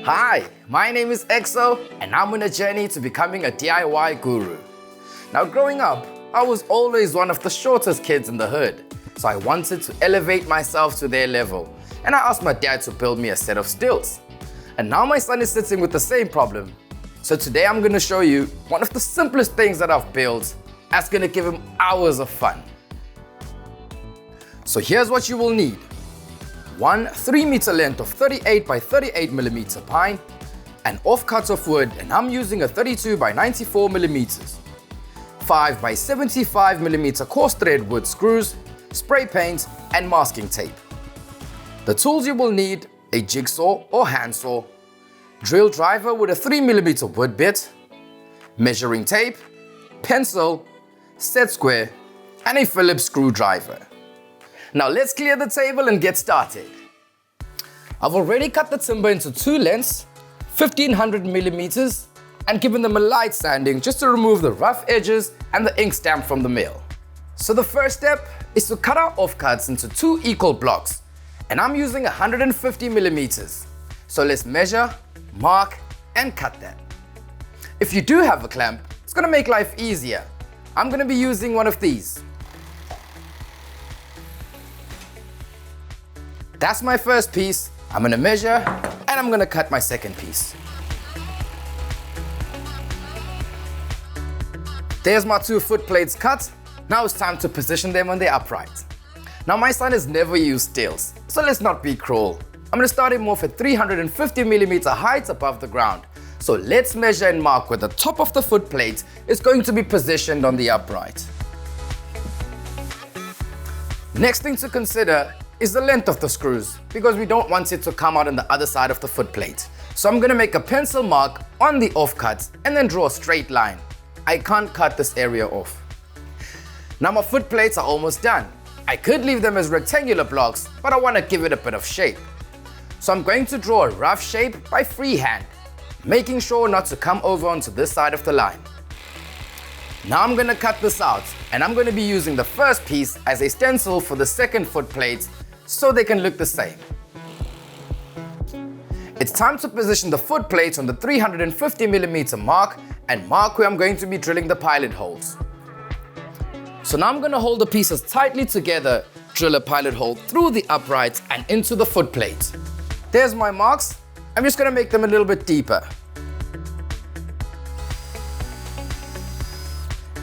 Hi, my name is EXO and I'm on a journey to becoming a DIY guru. Now growing up, I was always one of the shortest kids in the hood, so I wanted to elevate myself to their level, and I asked my dad to build me a set of stilts. And now my son is sitting with the same problem. So today I'm going to show you one of the simplest things that I've built that's going to give him hours of fun. So here's what you will need. One 3-meter length of 38 by 38 millimeter pine, an offcut of wood, and I'm using a 32 by 94 millimeters. 5 by 75 millimeter coarse thread wood screws, spray paint, and masking tape. The tools you will need: a jigsaw or handsaw, drill driver with a 3 millimeter wood bit, measuring tape, pencil, set square, and a Phillips screwdriver. Now let's clear the table and get started. I've already cut the timber into two lengths, 1500 millimeters, and given them a light sanding just to remove the rough edges and the ink stamp from the mill. So the first step is to cut our offcuts into two equal blocks, and I'm using 150 millimeters. So let's measure, mark, and cut that. If you do have a clamp, it's going to make life easier. I'm going to be using one of these. That's my first piece. I'm going to measure and I'm going to cut my second piece. There's my 2 foot plates cut. Now it's time to position them on the upright. Now my son has never used stilts, so let's not be cruel. I'm going to start him off at 350 millimeter height above the ground. So let's measure and mark where the top of the foot plate is going to be positioned on the upright. Next thing to consider is the length of the screws, because we don't want it to come out on the other side of the foot plate. So I'm going to make a pencil mark on the offcut and then draw a straight line. I can't cut this area off. Now my foot plates are almost done. I could leave them as rectangular blocks, but I want to give it a bit of shape. So I'm going to draw a rough shape by freehand, making sure not to come over onto this side of the line. Now I'm going to cut this out, and I'm going to be using the first piece as a stencil for the second foot plate so they can look the same. It's time to position the foot plates on the 350 millimeter mark and mark where I'm going to be drilling the pilot holes. So now I'm going to hold the pieces tightly together, drill a pilot hole through the upright and into the foot plate. There's my marks. I'm just going to make them a little bit deeper.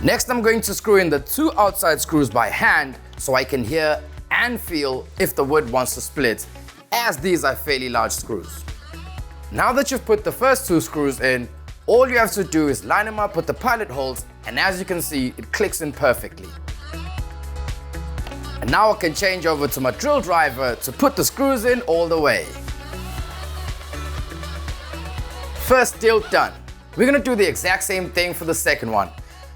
Next, I'm going to screw in the 2 outside screws by hand so I can hear and feel if the wood wants to split, as these are fairly large screws. Now that you've put the first 2 screws in, all you have to do is line them up with the pilot holes, and as you can see, it clicks in perfectly. And now I can change over to my drill driver to put the screws in all the way. First stilt done. We're going to do the exact same thing for the second one.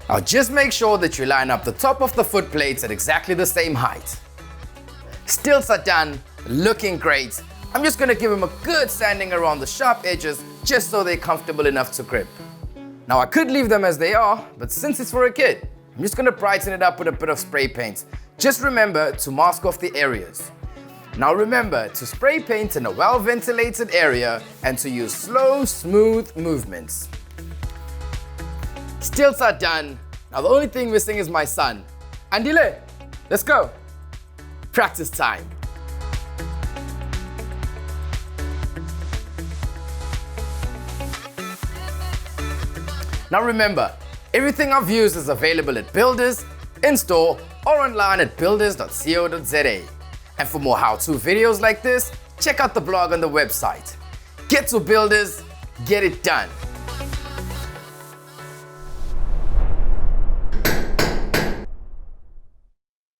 Now just make sure that you line up the top of the foot plates at exactly the same height. Stilts are done, looking great. I'm just going to give them a good sanding around the sharp edges just so they're comfortable enough to grip. Now I could leave them as they are, but since it's for a kid, I'm just going to brighten it up with a bit of spray paint. Just remember to mask off the areas. Now remember to spray paint in a well-ventilated area and to use slow, smooth movements. Stilts are done. Now the only thing missing is my son. Andile, let's go. Practice time. Now remember, everything I've used is available at Builders, in-store, or online at builders.co.za. And for more how-to videos like this, check out the blog on the website. Get to Builders, get it done.